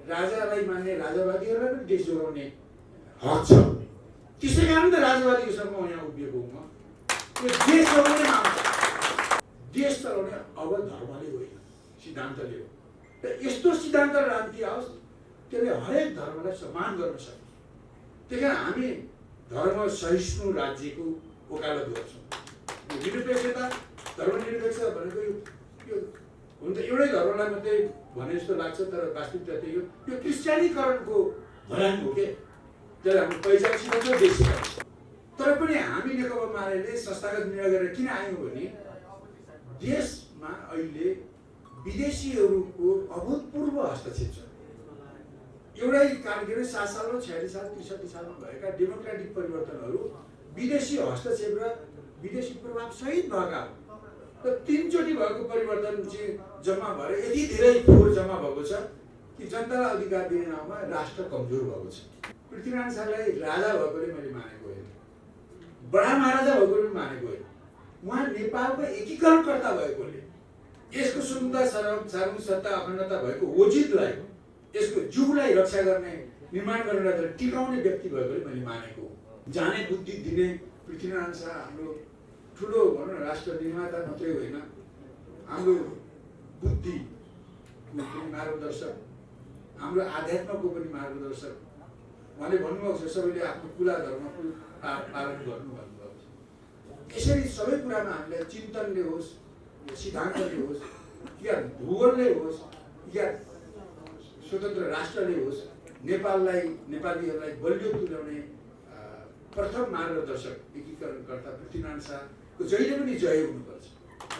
राजालाई मान्ने राजावादीहरूलाई पनि देश जोगाउने हक छ। त्यसै कारण त राजावादीको सँग म यहाँ उभिएको हुँ। त्यो देश जोगाउने मान्छ, देश चलाउने अब धर्मले होइन, सिद्धान्तले हो। र यस्तो सिद्धान्त राजनीति आओस् त्यसले हरेक धर्मलाई सम्मान गर्न सक्छ। त्यही कारण हामी धर्म सहिष्णु राज्यको वकालत गर्छौँ। निरपेक्षता, धर्मनिरपेक्षता भनेको यो हुन त एउटै धर्मलाई मात्रै भने जस्तो लाग्छ, तर वास्तविकता त्यही हो। यो क्रिस्चियनीकरणको भलान हो के, जसले हाम्रो पहिचान सिकाउँछ, देश सिकाउँछ। तर पनि हामी नेकपा माले संस्थागत निर्णय गरेर किन आयौँ भने देशमा अहिले विदेशीहरूको अभूतपूर्व हस्तक्षेप छ। एउटै कारण के अरे 7 सालमा 46 साल 63 सालमा भएका डेमोक्रेटिक परिवर्तनहरू विदेशी हस्तक्षेप र विदेशी प्रभाव सहित भएका हो। र 3 चोटि भएको परिवर्तन चाहिँ जम्मा भएर यति धेरै फोहोर जम्मा भएको छ कि जनतालाई अधिकार दिने नाममा राष्ट्र कमजोर भएको छ। पृथ्वीनारायण शाहलाई राजा भएकोले मैले मानेको होइन, बडा महाराजा भएकोले पनि मानेको होइन। उहाँ नेपालको एकीकरणकर्ता भएकोले, यसको सुन्दर सार्वभौमिकता अखण्डता भएको वजिदलाई, यसको जुगलाई रक्षा गर्ने, निर्माण गरेर टिकाउने व्यक्ति भएकोले मैले मानेको हो। जाने बुद्धि दिने पृथ्वीनारायण शाह हाम्रो ठुलो भनौँ न राष्ट्र निर्माता मात्रै होइन, हाम्रो बुद्धि मार्गदर्शक, हाम्रो आध्यात्मको पनि मार्गदर्शक। उहाँले भन्नुभएको छ सबैले आफ्नो कुला धर्मको पालन गर्नु भन्नुभएको छ। यसरी सबै कुरामा हामीलाई चिन्तनले होस्, सिद्धान्तले होस्, या भूगोलले होस्, या स्वतन्त्र राष्ट्रले होस्, नेपालीहरूलाई बलियो तुल्याउने प्रथम मार्गदर्शक एकीकरणकर्ता पृथ्वीनारायण शाहको जहिले पनि जय हुनुपर्छ।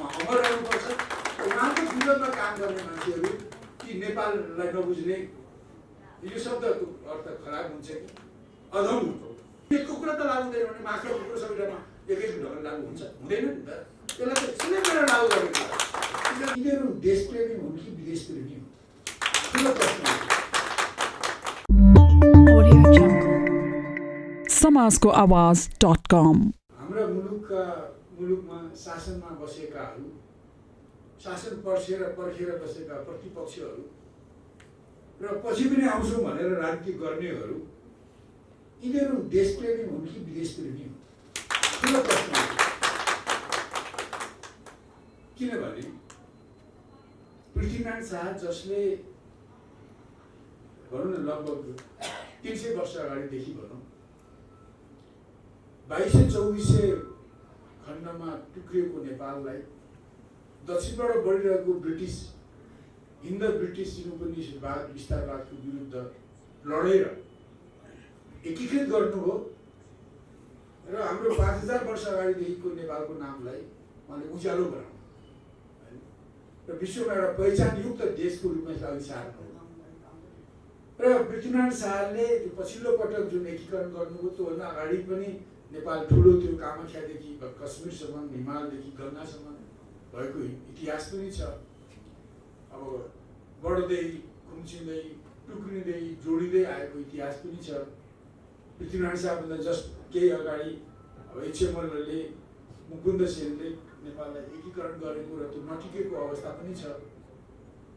उहाँ अमर रहनुपर्छ। उहाँको विरोधमा काम गर्ने मान्छेहरू कि नेपाललाई नबुझ्ने, यो शब्दको अर्थ खराब हुन्छ कि अधम हुन्छ। पेटको कुरा त लागु हुँदैन भने माथिको कुरो सबै ठाउँमा एकै ढङ्गले लागु हुन्छ, हुँदैन नि त। त्यसलाई त सिधै गरेर लागु गर्ने कुरा। यिनीहरू देशप्रेमी हुन् कि विदेशप्रेमी हुन्, ठुलो प्रश्न हो। समाजको आवाज.com। हाम्रा मुलुकमा शासनमा बसेकाहरू, शासन पर्खेर बसेका प्रतिपक्षहरू र पछि पनि आउँछौँ भनेर राजनीति गर्नेहरू, यिनीहरू देशप्रेमी हुन् कि विदेशप्रेमी हुन्, ठुलो प्रश्न हो। किनभने पृथ्वीनारायण शाह जसले भनौँ न लगभग 300 वर्ष अगाडिदेखि भनौँ 2200-2400 खण्डमा टुक्रिएको नेपाललाई दक्षिणबाट बढिरहेको ब्रिटिस हिन्द ब्रिटिस उपनिवेशवाद विस्तारवादको विरुद्ध लडेर एकीकृत गर्नुभयो र हाम्रो 5000 वर्ष अगाडिदेखिको नेपालको नामलाई उहाँले उज्यालो बनाउनु र विश्वमा एउटा पहिचानयुक्त देशको रूपमा अघि सार्नु। र पृथ्वीनारायण शाहले पछिल्लो पटक जुन एकीकरण गर्नुभयो त्योभन्दा अगाडि पनि नेपाल ठुलो थियो। कामाख्यादेखि कश्मीरसम्म, हिमालदेखि गङ्गासम्म भएको इतिहास पनि छ। अब बढ्दै खुम्चिँदै टुक्रिँदै जोडिँदै आएको इतिहास पनि छ। पृथ्वीनारायण शाहभन्दा जस्ट केही अगाडि अब एचएमएलले मुकुन्द सेनले नेपाललाई एकीकरण गरेको र त्यो नटिकेको अवस्था पनि छ।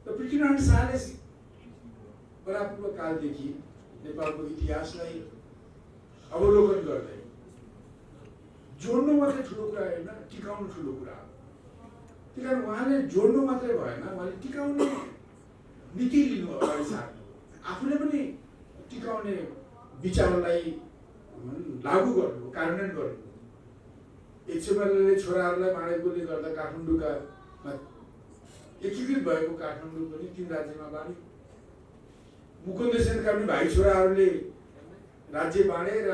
र पृथ्वीनारायण शाहले परापूर्व कालदेखि नेपालको इतिहासलाई अवलोकन गर्दै जोड्नु मात्रै ठुलो कुरा होइन, टिकाउनु ठुलो कुरा हो। त्यही कारण उहाँले जोड्नु मात्रै भएन, उहाँले टिकाउने नीति लिनु अगाडि सार्नु, आफूले पनि टिकाउने विचारलाई लागू गर्नु, कार्यान्वयन गर्नु। एचएमएलले छोराहरूलाई बाँडेकोले गर्दा काठमाडौँका एकीकृत भएको काठमाडौँ पनि 3 राज्यमा बाँड्यो। मुकुन्द सेनका पनि भाइ छोराहरूले राज्य बाँडे र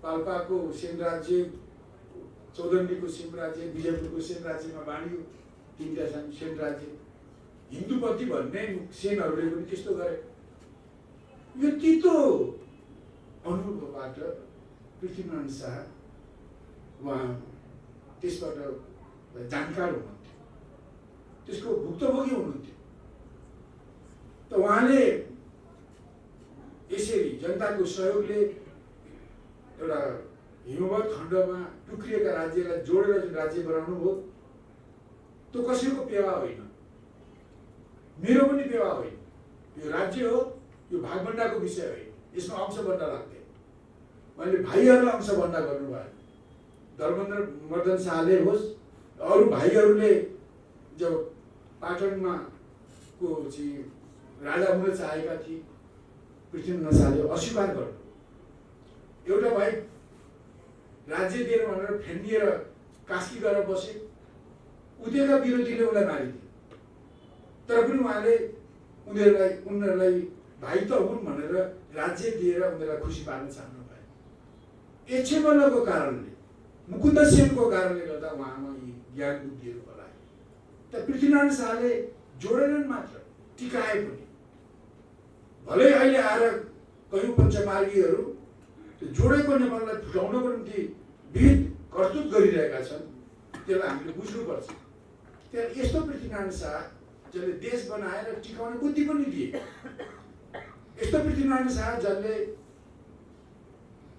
पाल्पाको सेन राज्य, चौदण्डीको सेन राज्य, विजयपुरको सेन राज्यमा बाँडियो। 3टा सेन राज्य हिन्दूपन्थी भन्ने सेनहरूले पनि त्यस्तो गरे। यो तितो अनुभवबाट पृथ्वीनारायण शाह उहाँ त्यसबाट जानकार हुनुहुन्थ्यो, त्यसको भुक्तभोगी हुनुहुन्थ्यो। त उहाँले यसरी जनताको सहयोगले एउटा हिमवत खण्डमा टुक्रिएका राज्यलाई जोडेर जुन राज्य बनाउनु भयो, त्यो कसैको पेवा होइन, मेरो पनि पेवा होइन। यो राज्य हो, यो भागभण्डाको विषय होइन, यसमा अंश बन्डा लाग्दैन। मैले भाइहरूलाई अंश बन्डा गर्नुभयो, धर्मेन्द्र मर्दन शाहले होस्, अरू भाइहरूले जब पाटनमा को चाहिँ राजा हुन चाहेका थिए, पृथ्वीनारायण शाहले अस्वीकार गर्नु। एउटा भाइ राज्य दिएर भनेर फेन्दिएर कास्की गएर बसे, उदेका विरोधीले उनलाई मारिदिए, तर पनि उहाँले उनीहरूलाई भाइ त हुन् भनेर राज्य दिएर उनीहरूलाई खुसी पार्न चाहनु भयो। एचेबलको कारणले, मुकुन्द सेनको कारणले गर्दा उहाँमा यी ज्ञान बुद्धिहरू पलाए। त पृथ्वीनारायण शाहले जोडेनन् मात्र, टिकाए पनि। भलै अहिले आएर कयौँ पञ्चमार्गीहरू त्यो जोडेको नेपाललाई फुटाउनको निम्ति विविध करतुत गरिरहेका छन्, त्यसलाई हामीले बुझ्नुपर्छ। त्यहाँ यस्तो पृथ्वीनारायण शाह जसले देश बनाएर टिकाउने बुद्धि पनि दिए, यस्तो पृथ्वीनारायण शाह जसले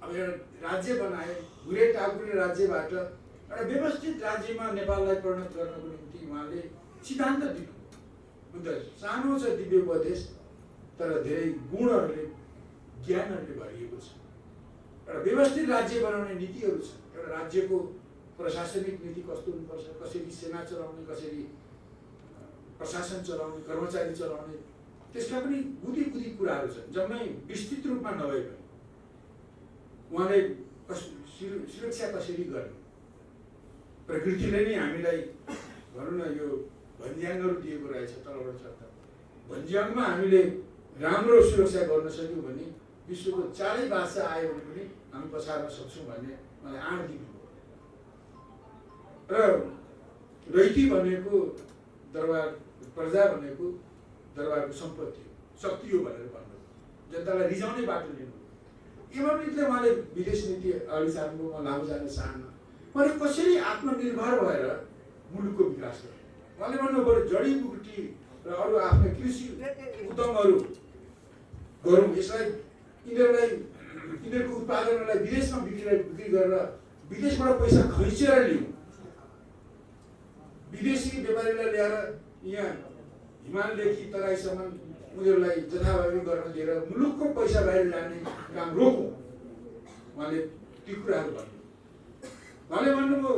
अब एउटा राज्य बनाए, गुरे टाकुरे राज्यबाट एउटा व्यवस्थित राज्यमा नेपाललाई परिणत गर्नको निम्ति उहाँले सिद्धान्त दिनु। सानो छ दिव्य उपदेश, तर धेरै गुणहरूले ज्ञानहरूले भरिएको छ। एउटा व्यवस्थित राज्य बनाउने नीतिहरू छ। एउटा राज्यको प्रशासनिक नीति कस्तो हुनुपर्छ, कसरी सेना चलाउने, कसरी प्रशासन चलाउने, कर्मचारी चलाउने, त्यसका पनि बुद्धि कुराहरू छन्। जम्मै विस्तृत रूपमा नभए पनि उहाँले सुरक्षा कसरी गर्ने, प्रकृतिले नै हामीलाई भनौँ न यो भन्ज्याङहरू दिएको रहेछ तलबाट चढ्दा। भन्ज्याङमा हामीले राम्रो सुरक्षा गर्न सक्यौँ भने विश्वको चारै भाषा आयो भने पनि हामी पछार्न सक्छौँ भन्ने मलाई आँट दिनुभयो। र रैती भनेको दरबार, प्रजा भनेको दरबारको सम्पत्ति हो, शक्ति हो भनेर भन्नु, जनतालाई रिजाउने बाटो लिनु। एवं रीतिले उहाँले विदेश नीति अगाडि सार्नुभयो। म लामो जान चाहन्न, उहाँले कसरी आत्मनिर्भर भएर मुलुकको विकास गर्नु। उहाँले भन्नुभयो बरु जडीबुटी र अरू आफ्नो कृषि उद्यमहरू गरौँ, यसलाई यिनीहरूको उत्पादनलाई विदेशमा बिक्री गरेर विदेशबाट पैसा खैचेर लिउँ। विदेशी व्यापारीलाई ल्याएर यहाँ हिमालदेखि तराईसम्म उनीहरूलाई जथाभावी गर्न दिएर मुलुकको पैसा बाहिर जाने काम रोकौँ। उहाँले ती कुराहरू भन्नु। उहाँले भन्नुभयो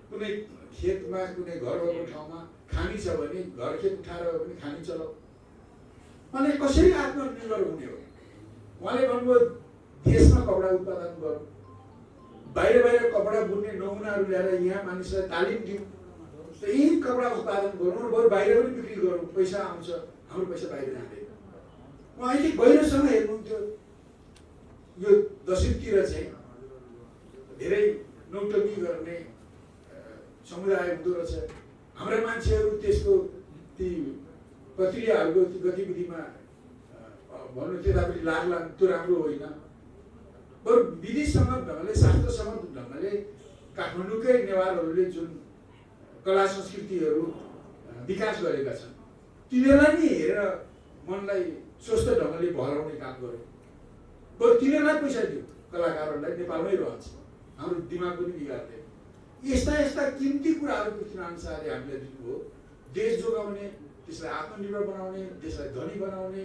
कुनै खेतमा, कुनै घर भएको ठाउँमा खानी छ भने घर खेत उठाएर पनि खानी चलाऊ। उहाँले कसरी आत्मनिर्भर हुने हो? उहाँले भन्नुभयो देशमा कपडा उत्पादन गरौँ, बाहिर कपडा बुन्ने नमुनाहरू ल्याएर यहाँ मानिसलाई तालिम दिउँ, यही कपडा उत्पादन गरौँ र बरु बाहिर पनि बिक्री गरौँ, पैसा आउँछ, हाम्रो पैसा बाहिर जाँदैन। उहाँ अहिले गहिरोसँग हेर्नुहुन्थ्यो। यो दक्षिणतिर चाहिँ धेरै नौटङ्की गर्ने समुदाय हुँदो रहेछ। हाम्रा मान्छेहरू त्यसको ती प्रक्रियाहरूको ती गतिविधिमा भन्नु त्यतापट्टि लाग्ला, त्यो राम्रो होइन। बरु विधिसम्मत ढङ्गले, शास्त्रसम्मत ढङ्गले काठमाडौँकै नेवारहरूले जुन कला संस्कृतिहरू विकास गरेका छन्, तिनीहरूलाई नि हेरेर मनलाई स्वस्थ ढङ्गले बहलाउने काम गरौँ। बरु तिनीहरूलाई पैसा दिउँ, कलाकारहरूलाई नेपालमै रहन्छ, हाम्रो दिमाग पनि बिगार्दैन। यस्ता किम्ती कुराहरू पृथ्वीनारायण शाहले हामीलाई दिनुभयो। देश जोगाउने, त्यसलाई आत्मनिर्भर बनाउने, देशलाई धनी बनाउने,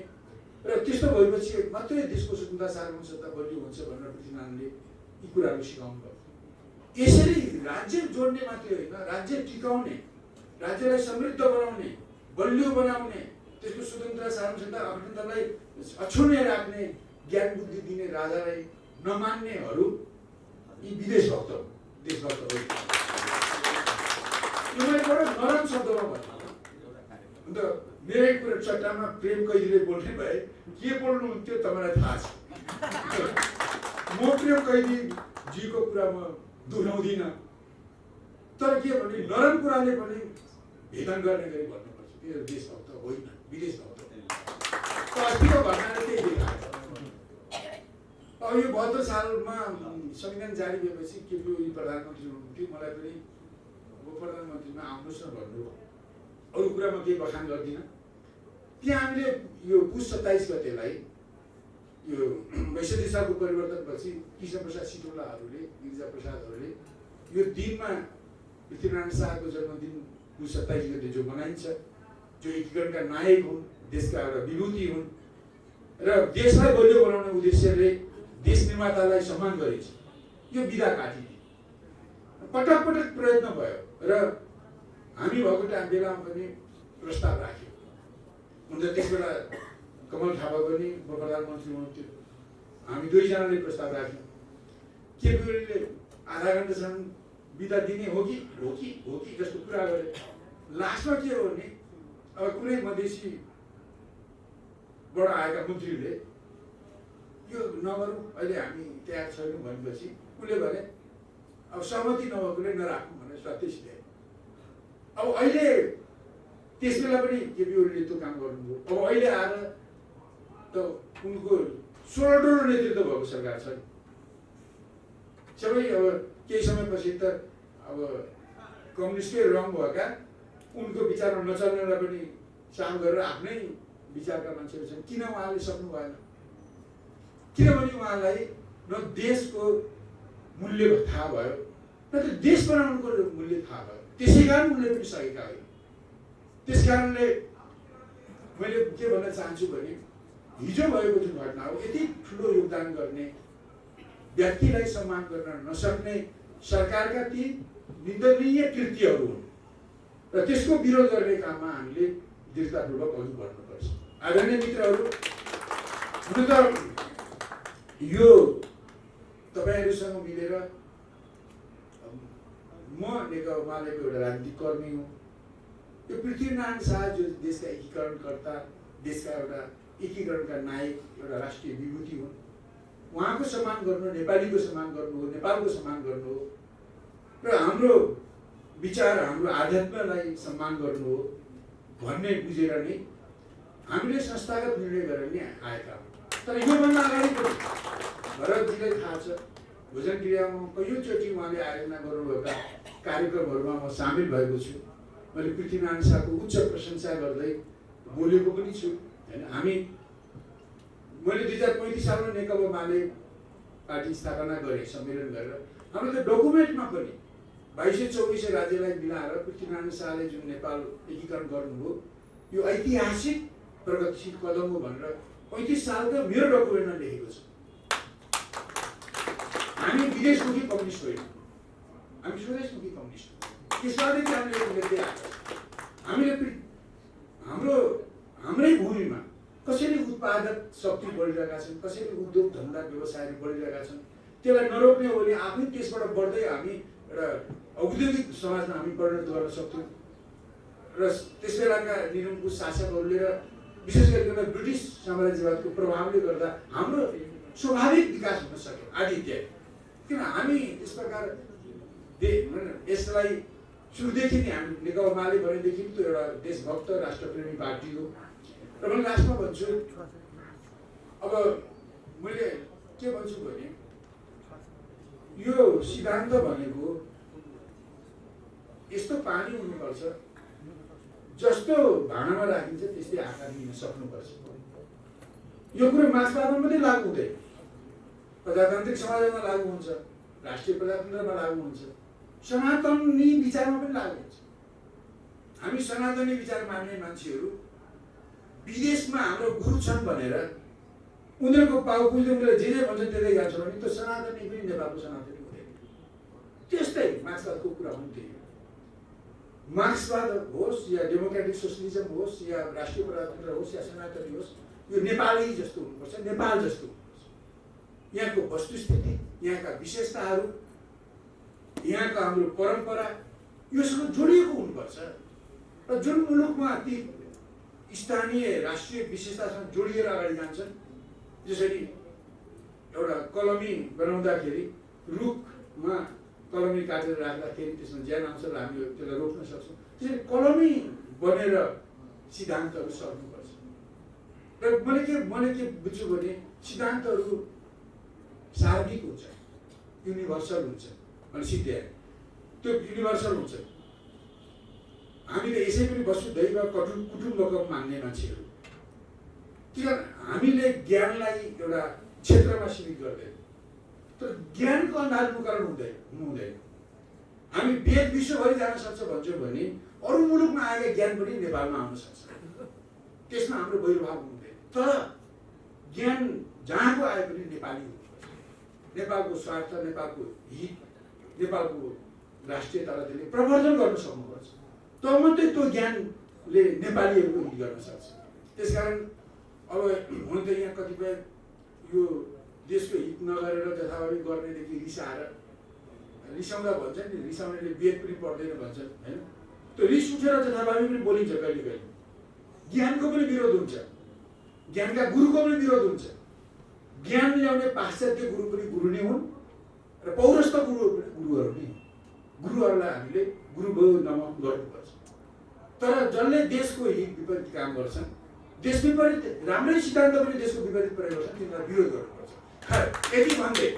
र त्यस्तो भएपछि मात्रै देशको सुकुम्ता सार्वभौम सत्ता बलियो हुन्छ भनेर पृथ्वीनारायणले यी कुराहरू सिकाउनु भयो। यसरी राज्य जोड्ने मात्रै होइन, राज्य टिकाउने, राज्यलाई समृद्ध बनाउने, बलियो बनाउने, त्यसको स्वतन्त्र सार्वभौम अखण्डतालाई अछुने राख्ने ज्ञान बुद्धि दिने राजालाई नमान्नेहरू यी विदेश भक्त हो, देशभक्त हो। यो मैले बडो नरम शब्दमा भन्नु। अन्त मेरै कुरा चट्टामा प्रेम कैदीले बोल्ने भए के बोल्नुहुन्थ्यो तपाईँलाई थाहा छ। म प्रेम कैदीजीको कुरा म दोहोऱ्याउँदिनँ, तर के भने नरम कुराले पनि भेदन गर्ने गरी भन्नुपर्छ। त्यो देशभक्त होइन, विदेश भक्त। अस्तिको घटनाले त्यही देखायो। अब यो 72 सालमा संविधान जारी भएपछि केपी प्रधानमन्त्री हुनुहुन्थ्यो। मलाई पनि प्रधानमन्त्रीमा आउनुहोस् न भन्नुभयो। अरू कुरामा केही बखान गर्दिनँ। त्यहाँ हामीले यो पुस 27 गतेलाई यो 62 सालको परिवर्तनपछि कृष्णप्रसाद सिटौलाहरूले, गिरिजा प्रसादहरूले यो दिनमा पृथ्वीनारायण शाहको जन्मदिन पुस 27 गते जो मनाइन्छ, जो एकीकरणका नायक हुन्, देशका एउटा विभूति हुन्, र देशलाई बलियो बनाउने उद्देश्यले देश निर्मातालाई सम्मान गरिन्छ, यो विधा काटिने पटक पटक प्रयत्न भयो र हामी भएको बेलामा पनि प्रस्ताव राख्यो। हुन्छ त्यसबेला कमल थापा पनि प्रधानमन्त्री हुनुहुन्थ्यो, हामी दुईजनाले प्रस्ताव राख्यौँ। केपी ओलीले आधा घन्टासम्म बिदा दिने हो कि जस्तो कुरा गरे। लास्टमा के हो भने अब कुनै मधेसीबाट आएका मन्त्रीले यो नगरौँ, अहिले हामी तयार छैनौँ भनेपछि उसले भने अब सहमति नभएकोले नराखौँ भनेर सत्य ल्याए। अब अहिले त्यस बेला पनि केपी ओलीले त्यो काम गर्नुभयो। अब अहिले आएर त उनको 16 डोलो नेतृत्व भएको सरकार छ। सबै अब केही समयपछि त अब कम्युनिस्टकै रङ भएका उनको विचारमा नचल्नेलाई पनि साम गरेर आफ्नै विचारका मान्छेहरू छन्। किन उहाँले सक्नु भएन? किनभने उहाँलाई न देशको मूल्य थाहा भयो, न त देश बनाउनुको मूल्य थाहा भयो। त्यसै कारण उनले पनि सकेका होइन। त्यस कारणले मैले के भन्न चाहन्छु भने हिजो भएको जुन घटना हो, यति ठुलो योगदान गर्ने व्यक्तिलाई सम्मान गर्न नसक्ने सरकारका ती निन्दनीय कृत्यहरू हुन् र त्यसको विरोध गर्ने काममा हामीले दृढतापूर्वक अघि बढ्नुपर्छ। आदरणीय मित्रहरू, हुन त यो तपाईँहरूसँग मिलेर म नेकपा एमालेको एउटा राजनीतिक कर्मी हुँ। यो पृथ्वीनारायण शाह जो देशका एकीकरणकर्ता, देशका एउटा एकीकरणका नायक, एउटा राष्ट्रिय विभूति हुन्। उहाँको सम्मान गर्नु, नेपालीको सम्मान गर्नु हो, नेपालको सम्मान गर्नु हो र हाम्रो विचार, हाम्रो आध्यात्मलाई सम्मान गर्नु हो भन्ने बुझेर नै हामीले संस्थागत निर्णय गरेर नै आएका हौँ। तर योभन्दा अगाडि पनि भरतजीलाई थाहा छ, भोजन क्रियामा कयौँचोटि उहाँले आयोजना गर्नुभएका कार्यक्रमहरूमा म सामेल भएको छु। मैले पृथ्वीनारायण शाहको उच्च प्रशंसा गर्दै बोलेको पनि छु हैन। मैले 2035 सालमा नेकपा एमाले पार्टी स्थापना गरेँ, सम्मेलन गरेर। हाम्रो त डकुमेन्टमा पनि 2224 राज्यलाई मिलाएर पृथ्वीनारायण शाहले जुन नेपाल एकीकरण गर्नुभयो यो ऐतिहासिक प्रगतिशील कदम हो भनेर 35 सालको मेरो डकुमेन्टमा लेखेको छ। हामी विदेशमुखी कम्युनिस्ट होइन, हामी स्वदेशमुखी कम्युनिस्ट हो। त्यसबाटै हामीले लेख्दै आएको। हामीले हाम्रै भूमिमा कसैले उत्पादक शक्ति बढिरहेका छन्, कसैले उद्योग धन्दा व्यवसायहरू बढिरहेका छन्, त्यसलाई नरोक्ने हो भने आफै त्यसबाट बढ्दै हामी एउटा औद्योगिक समाजमा हामी परिणत गर्न सक्छौँ। र त्यस बेलाका निरङ्कुश शासकहरूले र विशेष गरिकन ब्रिटिस साम्राज्यवादको प्रभावले गर्दा हाम्रो स्वाभाविक विकास हुन सक्यो आदि इत्यादि। किन हामी त्यस प्रकार यसलाई सुरुदेखि नै हामी नेकपा एमाले भनेदेखि त्यो एउटा देशभक्त राष्ट्रप्रेमी पार्टी हो। र मैले लास्टमा भन्छु, अब मैले के भन्छु भने यो सिद्धान्त भनेको यस्तो पानी हुनुपर्छ जस्तो भाँडामा राखिन्छ त्यस्तै आकार लिन सक्नुपर्छ। यो कुरो मार्क्सवादमा मात्रै लागु हुँदैन, प्रजातान्त्रिक समाजमा लागु हुन्छ, राष्ट्रिय प्रजातन्त्रमा लागु हुन्छ, सनातनी विचारमा पनि लागु हुन्छ। हामी सनातनी विचार मान्ने मान्छेहरू विदेशमा हाम्रो गुरु छन् भनेर उनीहरूको पाउ पुज्दै उनीहरूले जे जे भन्छन् त्यतै गर्छ भने त्यो सनातनी पनि नेपालको सनातनी हुँदैन। त्यस्तै मार्क्सवादको कुरा पनि त्यही हो। मार्क्सवाद होस् या डेमोक्रेटिक सोसलिजम होस् या राष्ट्रिय प्रजातन्त्र होस् या सनातनी होस्, यो नेपाली जस्तो हुनुपर्छ, नेपाल जस्तो हुनुपर्छ। यहाँको वस्तुस्थिति, यहाँका विशेषताहरू, यहाँको हाम्रो परम्परा योसँग जोडिएको हुनुपर्छ। र जुन मुलुकमा ती स्थानीय राष्ट्रिय विशेषतासँग जोडिएर अगाडि जान्छन्, जसरी एउटा कलमी बनाउँदाखेरि रुखमा कलमी काटेर राख्दाखेरि त्यसमा ज्यान आउँछ र हामी त्यसलाई रोक्न सक्छौँ, त्यसरी कलमी बनेर सिद्धान्तहरू सर्नुपर्छ। र मैले के बुझ्छु भने सिद्धान्तहरू सार्वधिक हुन्छ, युनिभर्सल हुन्छ भने सिद्ध्याए त्यो युनिभर्सल हुन्छ। हामी त यसै पनि वसुधैव कुटुम्बकम मान्ने मान्छेहरू। किन हामीले ज्ञानलाई एउटा क्षेत्रमा सीमित गर्दैन, तर ज्ञानको अन्धानुकरण हुँदैन। हामी वेद विश्वभरि जान सक्छ भन्छौँ भने अरू मुलुकमा आएका ज्ञान पनि नेपालमा आउन सक्छ, त्यसमा हाम्रो वैरभाव हुँदैन। तर ज्ञान जहाँको आए पनि नेपाली हुनुपर्छ। नेपालको स्वार्थ, नेपालको हित, नेपालको राष्ट्रियतालाई त्यसले प्रवर्धन गर्न सक्नुपर्छ। तब मात्रै त्यो ज्ञानले नेपालीहरूको हित गर्न सक्छ। त्यसकारण अब हुन त यहाँ कतिपय यो देशको हित नगरेर जथाभावी गर्नेदेखि रिसाउँदा भन्छन् नि, रिसाउनेले वेद पनि पढ्दैन भन्छन् होइन। त्यो रिस उठेर जथाभावी पनि बोलिन्छ कहिले कहिले। ज्ञानको पनि विरोध हुन्छ, ज्ञानका गुरुको पनि विरोध हुन्छ। ज्ञान ल्याउने पाश्चात्य गुरु पनि गुरु नै हुन् र पौरस्थ गुरुहरू पनि गुरुहरू नै हुन्। गुरुहरूलाई हामीले गुरुभ्यो नमः गर्नुपर्छ। तर जसले देशको हित विपरीत काम गर्छन्, देश विपरीत राम्रै सिद्धान्त पनि देशको विपरीत प्रयोग गर्छन्, तिनीहरूलाई विरोध गर्नुपर्छ। यति भन्दै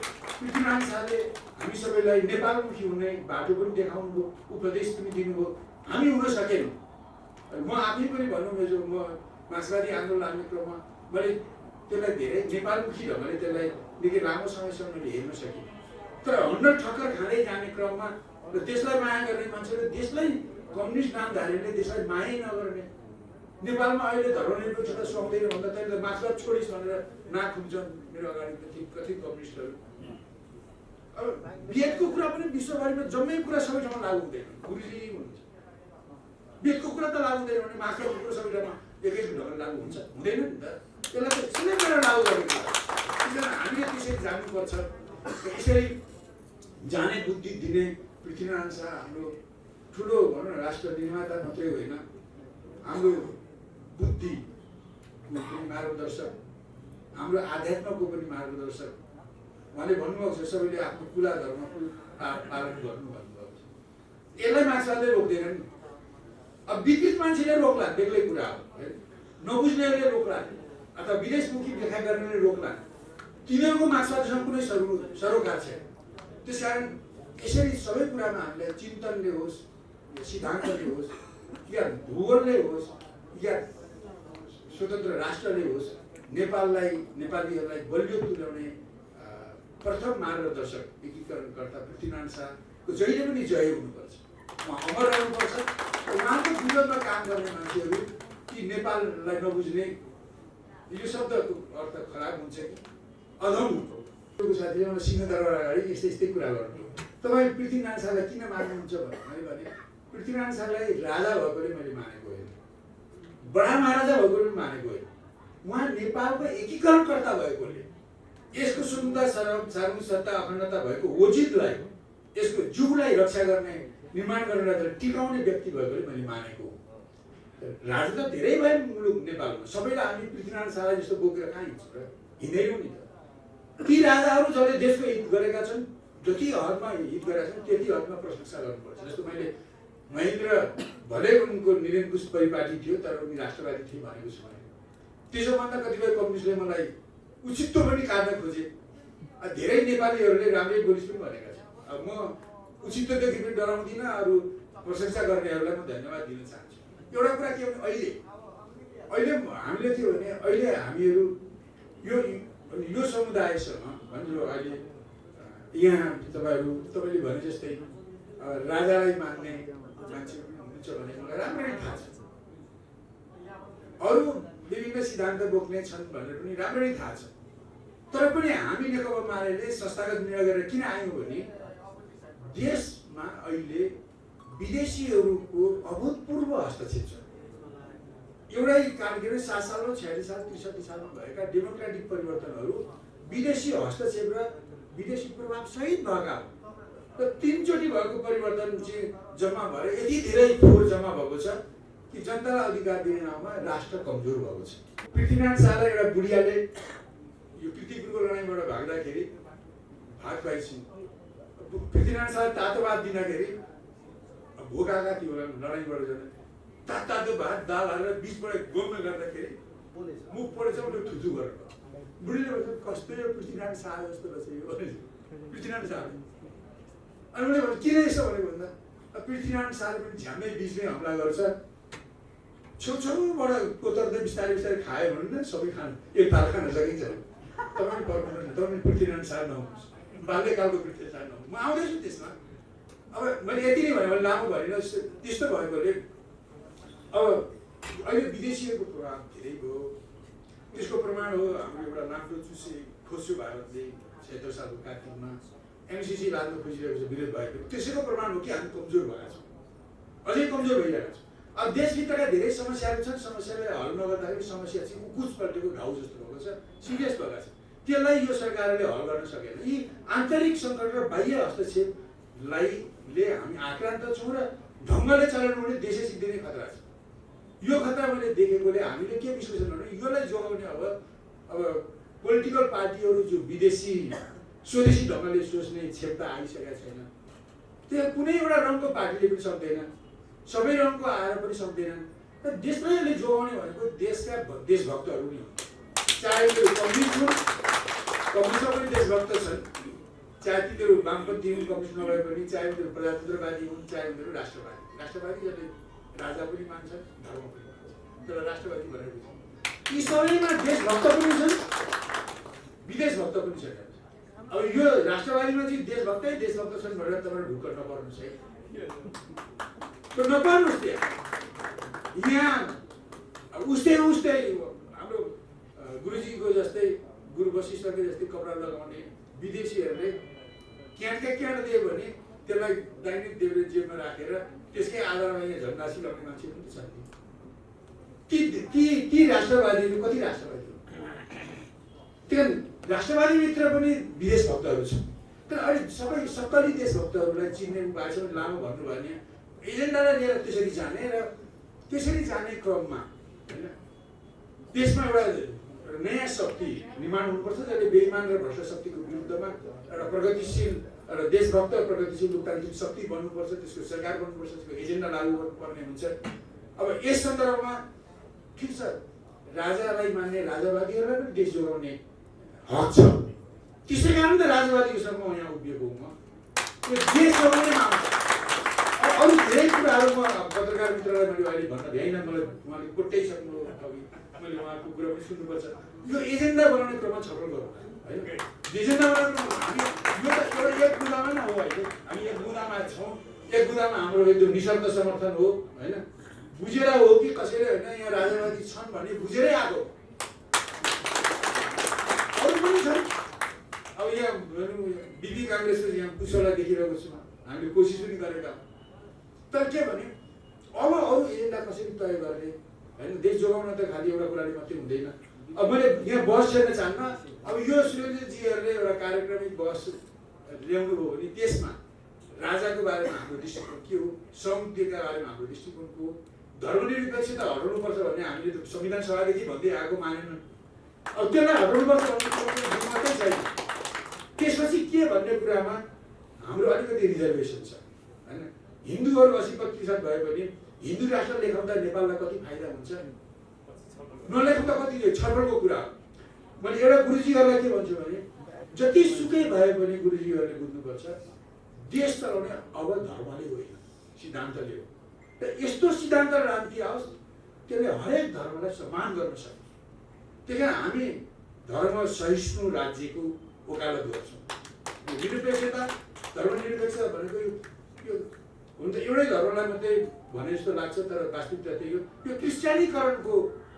पृथ्वीनारायण शाहले हामी सबैलाई नेपालमुखी हुने बाटो पनि देखाउनु भयो, उपदेश पनि दिनुभयो। हामी हुन सकेनौँ। म आफै पनि भनौँ, म मार्क्सवादी आन्दोलन लाग्ने क्रममा मैले त्यसलाई धेरै नेपालमुखी ढङ्गले त्यसलाई निकै लामो समयसम्म मैले हेर्न सकेँ। तर हन्डर ठक्कर खाँदै जाने क्रममा र देशलाई माया गर्ने मान्छेले देशलाई कम्युनिस्ट नामधारीले देशलाई माया नगर्ने, नेपालमा अहिले धर्मनिरपेक्षता सुहाउँदैन भन्दा त्यसले मार्क्सवाद छोडिस् भनेर नाक खुम्छन् मेरो अगाडि कति कम्युनिस्टहरू। अब वेदको कुरा पनि विश्वभरिमा जम्मै कुरा सबै ठाउँमा लागु हुँदैन। गुरुजी हुनुहुन्छ, वेदको कुरा त लागु हुँदैन भने मार्क्सवादको कुरा सबै ठाउँमा एकै ढङ्गले लागु हुन्छ? हुँदैन नि त। त्यसलाई त सिधै गरेर लागु गरेको छ। किनभने हामीले त्यसरी जानुपर्छ। यसरी जाने बुद्धि दिने पृथ्वीनारायण शाह हाम्रो ठुलो भनौँ न राष्ट्र निर्माता मात्रै होइन, हाम्रो बुद्धिको पनि मार्गदर्शक, हाम्रो आध्यात्मको पनि मार्गदर्शक। उहाँले भन्नुभएको छ सबैले आफ्नो कुला धर्मको पालन गर्नु भन्नुभएको छ। यसलाई मार्क्सवादले रोक्दैन नि। अब विकृत मान्छेले रोक्ला, बेग्लै कुरा हो। नबुझ्नेहरूले रोक्ला अथवा विदेशमुखी व्याख्या गर्नेले रोक्ला। तिनीहरूको मार्क्सवादसँग कुनै सरोकार छैन। त्यसकारण यसरी सबै कुरामा हामीलाई चिन्तनले होस्, सिद्धान्तले होस्, या भूगोलले होस्, या स्वतन्त्र राष्ट्रले होस्, नेपालीहरूलाई बलियो तुल्याउने प्रथम मार्गदर्शक एकीकरणकर्ता पृथ्वीनारायण शाहको जहिले पनि जय हुनुपर्छ। उहाँ अमर रहनुपर्छ। उहाँको विरोधमा काम गर्ने मान्छेहरू कि नेपाललाई नबुझ्ने, यो शब्दको अर्थ खराब हुन्छ कि अधम साथीले सिंहदरबार अगाडि यस्तै कुरा गर्नु। तपाईँ पृथ्वीनारायण शाहलाई किन मान्नुहुन्छ भने पृथ्वीनारायण शाहलाई राजा भएकोले मैले मानेको होइन, बडा महाराजा भएकोले पनि मानेको होइन। उहाँ नेपालको एकीकरणकर्ता भएकोले, यसको सुन्दर सार्वभौमिकता अखण्डता भएको वजिदलाई, यसको जुगलाई रक्षा गर्ने, निर्माण गरेर टिकाउने व्यक्ति भएकोले मैले मानेको हो। राजा त धेरै भए मुलुक नेपालमा, सबैलाई हामी पृथ्वीनारायण शाहलाई जस्तो बोकेर कहाँ हिँड्छौँ र? हिँड्दैनौँ नि त। ती राजाहरू जसले देशको हित गरेका छन्, जति हदमा हित गरेका छन् त्यति हदमा प्रशंसा गर्नुपर्छ। जस्तो मैले महेन्द्र भले उनको निरङ्कुश परिपाटी थियो तर उनी राष्ट्रवादी थिए भनेको छु। त्यसो भन्दा कतिपय कम्युनिस्टले मलाई उचित पनि काट्न खोजे। धेरै नेपालीहरूले राम्रै बोलिस् पनि भनेका छन्। अब म उचितदेखि पनि डराउँदिनँ, अरू प्रशंसा गर्नेहरूलाई म धन्यवाद दिन चाहन्छु। एउटा कुरा के भने अहिले हामीले के भने अहिले हामीहरू यो समुदायसँग भन्छ अहिले यहाँ तपाईँले भने जस्तै राजालाई मान्ने मान्छे हुनुहुन्छ भने मलाई राम्ररी थाहा छ। अरू विभिन्न सिद्धान्त बोक्ने छन् भनेर पनि राम्ररी थाहा छ। तर पनि हामी नेकपा मालेले संस्थागत निर्णय गरेर किन आयौँ भने देशमा अहिले विदेशीहरूको अभूतपूर्व हस्तक्षेप छ। एउटै कार्यक्रम 7 सालमा 46 साल 63 सालमा भएका डेमोक्रेटिक परिवर्तनहरू विदेशी हस्तक्षेप र विदेशी प्रभाव सहित भएका र 3 चोटि भएको परिवर्तन चाहिँ जम्मा भएर यति धेरै फोहोर जम्मा भएको छ कि जनतालाई अधिकार दिने नाममा राष्ट्र कमजोर भएको छ। पृथ्वीनारायण शाहलाई एउटा बुढियाले यो पृथ्वीपुरको लडाइँबाट भाग्दाखेरि भाग पाइछन्। पृथ्वीनारायण शाह तातो भात दिँदाखेरि भोकाका थियो होला लडाइँबाट जाने तातो भात दाल हालेर बिचबाट गोम्न गर्दाखेरि मुख पढेछ उसले थुथु गरेर बुढीले भन्छ कस्तो यो पृथ्वीनारायण शाह जस्तो रहेछ यो पृथ्वीनारायण शाह। अनि उसले भन्छ किन यसो भनेको भन्दा पृथ्वीनारायण शाहले पनि झ्याम्मै बिचमै हमला गर्छ, छेउछेउबाट कोतर्दै बिस्तारै बिस्तारै खायो भने न सबै खानु एक ताल खान सकिन्छ। तपाईँ पर्खिनुहोस् न, तपाईँ पृथ्वीनारायण शाह नहुनुहोस्, बाल्यकालको पृथ्वीनारायण शाह नहुनु। म आउँदैछु त्यसमा। अब मैले यति नै भने मैले लामो भएन त्यस्तो भएकोले अब अहिले विदेशीहरूको प्रभाव धेरै भयो। त्यसको प्रमाण हो हाम्रो एउटा लाम्रो चुसे खोज्यो भारतले 76 सालको कार्तिकमा एमसीसी राज्य खोजिरहेको छ विरोध भएको त्यसैको प्रमाण हो कि हामी कमजोर भएका छौँ अझै कमजोर भइरहेका छौँ अब देशभित्रका धेरै समस्याहरू छन् समस्यालाई हल नगर्दाखेरि समस्या चाहिँ उकुच पल्टेको घाउ जस्तो भएको छ सिरियस भएको छ त्यसलाई यो सरकारले हल गर्न सकेन यी आन्तरिक सङ्कट र बाह्य हस्तक्षेपलाई हामी आक्रान्त छौँ र ढङ्गले चलाउनु भने देशै सिद्धिने खतरा छ यो खतरा मैले देखेकोले हामीले के विश्लेषण गर्नु योलाई जोगाउने अब पोलिटिकल पार्टीहरू जो विदेशी स्वदेशी ढङ्गले सोच्ने क्षमता आइसकेका छैन त्यो कुनै एउटा रङको पार्टीले पनि सक्दैन सबै रङको आएर पनि सक्दैन र देशलाई यसले जोगाउने भनेको देशका देशभक्तहरू नै हो चाहे त्यो कम्युनिस्ट हुन् कम्युनिस्टमा पनि देशभक्त छन् चाहे तिनीहरू वामपन्थी हुन् कम्युनिस्ट नभए पनि चाहे उनीहरू प्रजातन्त्रवादी हुन् चाहे उनीहरू राष्ट्रवादी जसले राजा पनि मान्छन् धर्म पनि मान्छन् तर राष्ट्रवादी भनेको छ यी सबैमा देशभक्त पनि छन् विदेशभक्त पनि छन् अब यो राष्ट्रवादीमा चाहिँ देशभक्त छन् भनेर तपाईँ ढुक्क नपर्नुहोस् है त्यो नपर्नुहोस् त्यहाँ यहाँ उस्तै हाम्रो गुरुजीको जस्तै गुरु वशिष्ठको जस्तै कपडा लगाउने विदेशीहरूले क्याट दियो भने त्यसलाई दैनिक देवले जेबमा राखेर त्यसकै आधारमा यहाँ झन्डा सिलाउने मान्छे पनि छन् ती राष्ट्रवादीहरू कति राष्ट्रवादी हो त्यहाँ राष्ट्रवादीभित्र पनि विदेश भक्तहरू छन् तर अहिले सबै सक्कली देशभक्तहरूलाई चिन्ने भएको छ भने लामो भन्नुभयो भने एजेन्डालाई लिएर त्यसरी जाने क्रममा होइन देशमा एउटा नयाँ शक्ति निर्माण हुनुपर्छ जसले बेइमान र भ्रष्ट शक्तिको विरुद्धमा एउटा प्रगतिशील र देशभक्त प्रगतिशील लोकतान्त्रिक शक्ति बन्नुपर्छ त्यसको सरकार बन्नुपर्छ त्यसको एजेन्डा लागू गर्नुपर्ने हुन्छ अब यस सन्दर्भमा ठिक छ राजालाई मान्ने राजावादीहरूलाई पनि देश जोगाउने हक छ त्यसै कारण त राजावादीको सँगमा यहाँ उभिएको हुँ म त्यो देश जोगाउने आउँछ अरू धेरै कुराहरू म पत्रकार मित्रलाई मैले अहिले भन्न भ्याइनँ मलाई उहाँले कोट्याइसक्नु अघि मैले उहाँको कुरा पनि सुन्नुपर्छ यो एजेन्डा बनाउने क्रममा छलफल गरौँ होइन एजेन्डा बनाउने हामी यो त एउटा एक बुदामा नै हो होइन हामी एक बुदामा छौँ एक बुदामा हाम्रो एकदम निशब्द समर्थन हो होइन बुझेर हो कि कसैले होइन यहाँ राजावादी छन् भने बुझेरै आएको अरू पनि छन् अब यहाँ बिबी काङ्ग्रेसको यहाँ कुशललाई देखिरहेको छु हामीले कोसिस पनि गरेका तर के भने अब अरू एजेन्डा कसरी तय गर्ने होइन देश जोगाउन त खालि एउटा कुराले मात्रै हुँदैन अब मैले यहाँ बहस हेर्न चाहन्न अब यो सुरेन्द्रजीहरूले एउटा कार्यक्रमिक बहस ल्याउनु भयो भने त्यसमा राजाको बारेमा हाम्रो दृष्टिकोण के हो संहिताका बारेमा हाम्रो दृष्टिकोण के हो धर्मनिरपेक्षता हटाउनुपर्छ भन्ने हामीले संविधान सभादेखि भन्दै आएको मानेनन् अब त्यसलाई हटाउनुपर्छ भन्ने मात्रै छैन त्यसपछि के भन्ने कुरामा हाम्रो अलिकति रिजर्भेसन छ होइन हिन्दूहरू 80% भए पनि हिन्दू राष्ट्र लेखाउँदा नेपाललाई कति फाइदा हुन्छ नलेखाउँदा कति छलफलको कुरा हो मैले एउटा गुरुजीहरूलाई के भन्छु भने जतिसुकै भए पनि गुरुजीहरूले बुझ्नुपर्छ देश चलाउने अब धर्मले होइन सिद्धान्तले हो र यस्तो सिद्धान्त रान्ति आओस् त्यसले हरेक धर्मलाई सम्मान गर्न सक्छ त्यही कारण हामी धर्म सहिष्णु राज्यको वकालत गर्छौँ निरपेक्षता धर्मनिरपेक्षता भनेको यो हुन त एउटै धर्मलाई मात्रै भने जस्तो लाग्छ तर वास्तविकता त्यही हो यो क्रिस्चियनीकरणको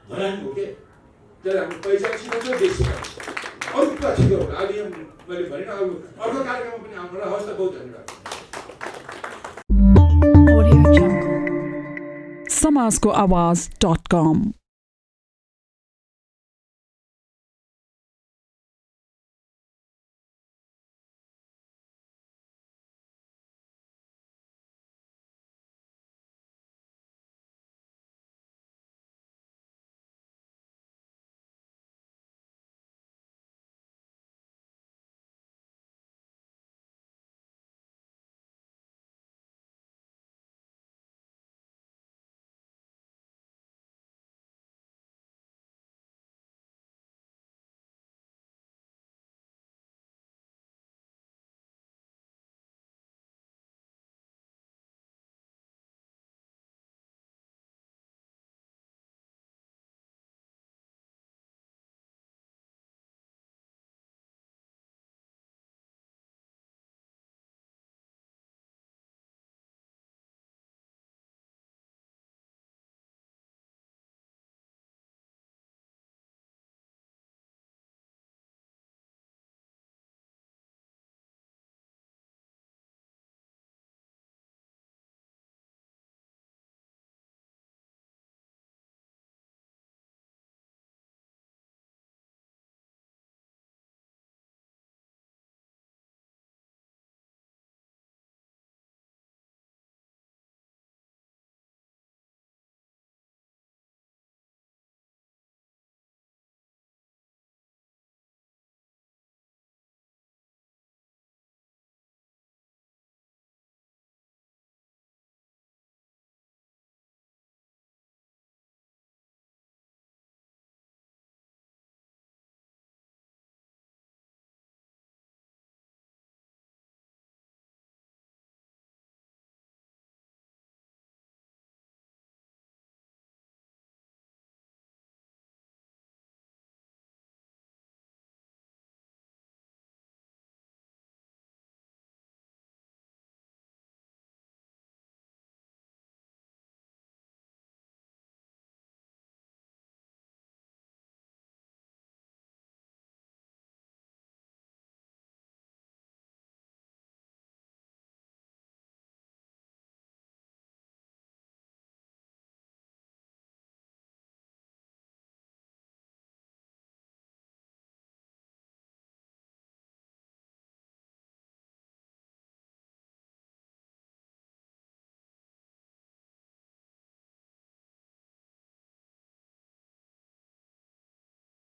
भलान हो के त्यसलाई हाम्रो पहिचान सिकाउँछ देश सिकाउँछ अरू कुरा छिटो होला अहिले मैले भने अर्को कार्यक्रममा पनि आउनुलाई हवस् त बहुत धन्यवाद समाजको आवाज.com